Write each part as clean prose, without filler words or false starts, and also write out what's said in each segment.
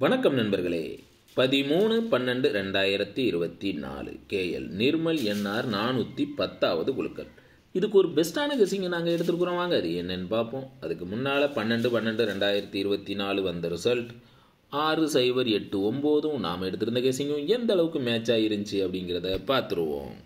வணக்கம் நண்பர்களே. 13/12/2024 KL Nirmal NR 410வது குலுக்கல். இதுக்கு ஒரு பெஸ்ட்டான கெஸிங்கை நாங்கள் எடுத்துருக்குறோம். வாங்க அது என்னென்னு பார்ப்போம். அதுக்கு முன்னால் 12/12/2024 வந்த ரிசல்ட் 6089 நாம் எடுத்திருந்த கெஸிங்கும் எந்த அளவுக்கு மேட்ச் ஆகிருந்துச்சி அப்படிங்கிறத பார்த்துருவோம்.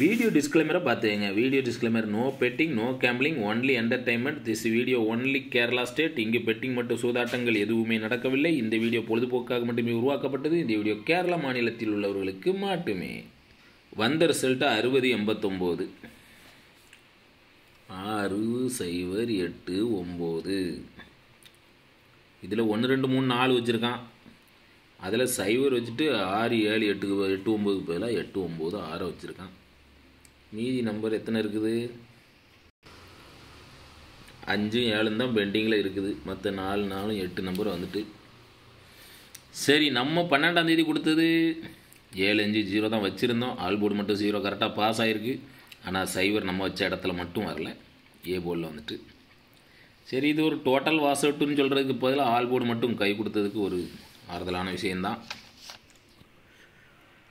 வீடியோ டிஸ்க்ளைமரை பார்த்துங்க. Video disclaimer: no betting, no gambling, only entertainment. This video only Kerala state. இங்கு பெட்டிங் மற்றும் சூதாட்டங்கள் எதுவுமே நடக்கவில்லை. இந்த வீடியோ பொழுதுபோக்காக மட்டுமே உருவாக்கப்பட்டது. இந்த வீடியோ கேரளா மாநிலத்தில் உள்ளவர்களுக்கு மட்டுமே. வந்த ரிசல்ட்டு 6089 6089. இதில் 1 2 3 4 வச்சுருக்கான். அதில் 0 வச்சுட்டு 6 7 8 8 9 பதிலாக 8 9 6 வச்சுருக்கான். மீதி நம்பர் எத்தனை இருக்குது? 5 7 தான் பெண்டிங்கில் இருக்குது. மற்ற 4 4 8 நம்பர் வந்துட்டு. சரி, நம்ம 12ஆம் தேதி கொடுத்தது 7 5 0 தான் வச்சுருந்தோம். ஆல் போர்டு மட்டும் 0 கரெக்டாக பாஸ் ஆகிருக்கு. ஆனால் 0 நம்ம வச்ச இடத்துல மட்டும் வரல. ஏ போர்டில் வந்துட்டு. சரி, இது ஒரு டோட்டல் வாஸ் அவுட்டுன்னு சொல்கிறதுக்கு பதிலாக ஆல் போர்டு மட்டும் கை கொடுத்ததுக்கு ஒரு ஆறுதலான விஷயந்தான்.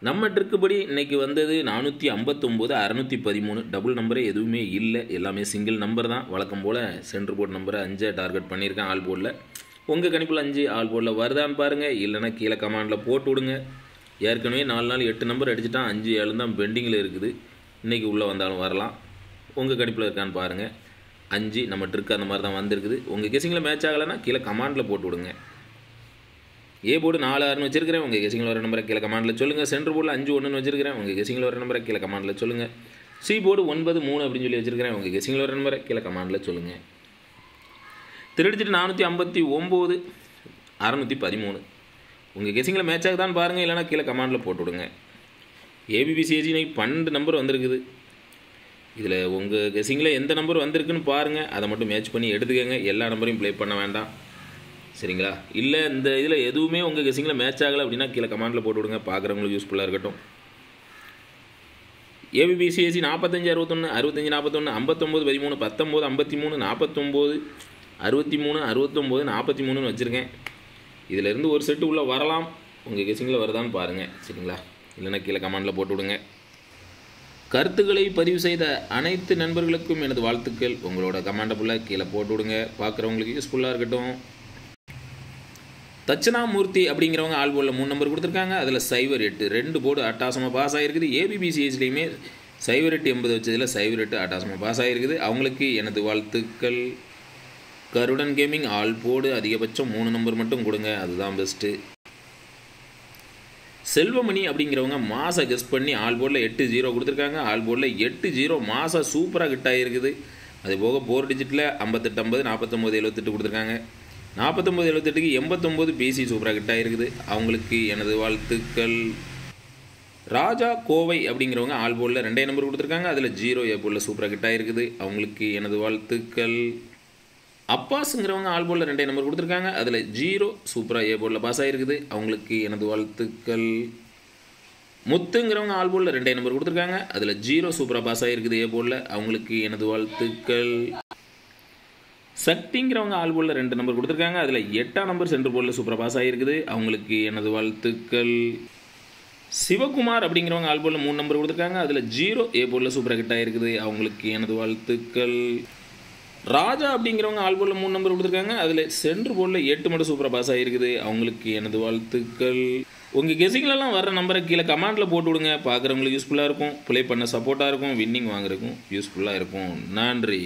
நம்ம ட்ரிக்குப்படி இன்றைக்கி வந்தது 459 613. டபுள் நம்பரே எதுவுமே இல்லை, எல்லாமே சிங்கிள் நம்பர் தான். வழக்கம் போல் சென்ட்ரு போர்டு நம்பரை 5 டார்கெட் பண்ணியிருக்கேன் ஆல் போர்டில். உங்கள் கணிப்பில் 5 ஆல் போர்டில் வருதான்னு பாருங்கள். இல்லைனா கீழே கமாண்டில் போட்டு விடுங்க. ஏற்கனவே 4 நாள் 8 நம்பர் அடிச்சுட்டான். 5 7 தான் பெண்டிங்கில் இருக்குது. இன்றைக்கி உள்ளே வந்தாலும் வரலாம். உங்கள் கணிப்பில் இருக்கான்னு பாருங்கள். 5 நம்ம ட்ரிக் அந்த மாதிரி தான் வந்திருக்குது. உங்கள் கெஸிங்கில் மேட்ச் ஆகலைன்னா கீழே கமாண்டில் போட்டு விடுங்க. ஏ போர்டு 4 6 வச்சிருக்கிறேன். உங்கள் கெஸிங்கில் வர நம்பரை கீழே கமாண்டில் சொல்லுங்கள். சென்ட்ரு போர்டில் 5 1 வச்சிருக்கிறேன். உங்கள் கெஸிங்கில் வர நம்பரை கீழே கமாண்டில் சொல்லுங்கள். சி போர்டு 9 3 அப்படின்னு சொல்லி வச்சிருக்கிறேன். உங்கள் கெஸிங்கில் வர நம்பரை கீழே கமாண்டில் சொல்லுங்கள். திருடிச்சிட்டு 459 613. உங்கள் கெஸிங்கில் மேட்ச் ஆகுதான்னு பாருங்கள். இல்லைனா கீழே கமாண்டில் போட்டு விடுங்க. ஏபிபிசிஏஜி 12 நம்பர் வந்திருக்குது. இதில் உங்கள் கெஸிங்கில் எந்த நம்பர் வந்திருக்குன்னு பாருங்கள். அதை மட்டும் மேட்ச் பண்ணி எடுத்துக்கோங்க. எல்லா நம்பரையும் ப்ளே பண்ண வேண்டாம், சரிங்களா? இல்லை இந்த இதில் எதுவுமே உங்கள் கெஸிங்கில் மேட்ச் ஆகலை அப்படின்னா கீழே கமாண்டில் போட்டு விடுங்க. பார்க்குறவங்களுக்கு யூஸ்ஃபுல்லாக இருக்கட்டும். ஏபிபிசிஎஸ்சி 45 61 65 41 59 13 19 53 49 63 69 43 வச்சுருக்கேன். இதிலேருந்து ஒரு செட்டு உள்ளே வரலாம். உங்கள் கெஸிங்கில் வருதான்னு பாருங்கள், சரிங்களா? இல்லைன்னா கீழே கமாண்டில் போட்டு விடுங்க. கருத்துக்களை பதிவு செய்த அனைத்து நண்பர்களுக்கும் எனது வாழ்த்துக்கள். உங்களோட கமாண்டை ஃபுல்லாக கீழே போட்டு விடுங்க. பார்க்குறவங்களுக்கு யூஸ்ஃபுல்லாக இருக்கட்டும். தட்சணாமூர்த்தி அப்படிங்கிறவங்க ஆல் போர்டில் 3 நம்பர் கொடுத்துருக்காங்க. அதில் 0 8 2 போர்டு அட்டாசமாக பாஸ் ஆகிருக்குது. ஏபிபிசிஎஸ்லேயுமே 0 8 80 வச்சதில் 0 8 அட்டாசமாக பாஸ் ஆகிருக்குது. அவங்களுக்கு எனது வாழ்த்துக்கள். கருடன் கேமிங் ஆல் போர்டு அதிகபட்சம் 3 நம்பர் மட்டும் கொடுங்க, அதுதான் பெஸ்ட்டு. செல்வமணி அப்படிங்கிறவங்க மாதம் கெஸ் பண்ணி ஆல் போர்டில் 8 0 கொடுத்துருக்காங்க. ஆல் போர்டில் 8 0 மாதம் சூப்பராக கிட்ட ஆகிருக்குது. அது போக 4 டிஜிட்டில் 58 50 49 78 கொடுத்துருக்காங்க. 49 78க்கு 89 பிசி சூப்பராக கிட்ட ஆகிருக்குது. அவங்களுக்கு எனது வாழ்த்துக்கள். ராஜா கோவை அப்படிங்கிறவங்க ஆல் போர்டில் 2 நம்பர் கொடுத்துருக்காங்க. அதில் 0 ஏ போர்டில் சூப்பராக கிட்ட ஆகிருக்குது. அவங்களுக்கு எனது வாழ்த்துக்கள். அப்பாஸுங்கிறவங்க ஆல் போர்டில் 2 நம்பர் கொடுத்துருக்காங்க. அதில் 0 சூப்பராக ஏ போர்டில் பாஸ் ஆகிருக்குது. அவங்களுக்கு எனது வாழ்த்துக்கள். முத்துங்கிறவங்க ஆல் போர்டில் 2 நம்பர் கொடுத்துருக்காங்க. அதில் 0 சூப்பராக பாஸ் ஆகிருக்குது ஏ போர்டில். அவங்களுக்கு எனது வாழ்த்துக்கள். சக்திங்கிறவங்க ஆல் போர்டில் 2 நம்பர் கொடுத்துருக்காங்க. அதில் 8ஆம் நம்பர் சென்ட்ரு போர்டில் சூப்பராக பாஸ் ஆகிருக்குது. அவங்களுக்கு எனது வாழ்த்துக்கள். சிவகுமார் அப்படிங்கிறவங்க ஆல் போர்டில் 3 நம்பர் கொடுத்துருக்காங்க. அதில் 0 ஏ போர்டில் சூப்பராக கிட்ட ஆகிருக்குது. அவங்களுக்கு எனது வாழ்த்துக்கள். ராஜா அப்படிங்கிறவங்க ஆல் போர்டில் 3 நம்பர் கொடுத்துருக்காங்க. அதில் சென்ட்ரு போர்டில் 8 மட்டும் சூப்பராக பாஸ் ஆகிருக்குது. அவங்களுக்கு எனது வாழ்த்துக்கள். உங்கள் கெஸிங்லலாம் வர நம்பரை கீழே கமாண்டில் போட்டு விடுங்க. பார்க்குறவங்களுக்கு யூஸ்ஃபுல்லாக இருக்கும். ப்ளே பண்ண சப்போர்ட்டாக இருக்கும். வின்னிங் வாங்குறதுக்கும் யூஸ்ஃபுல்லாக இருக்கும். நன்றி.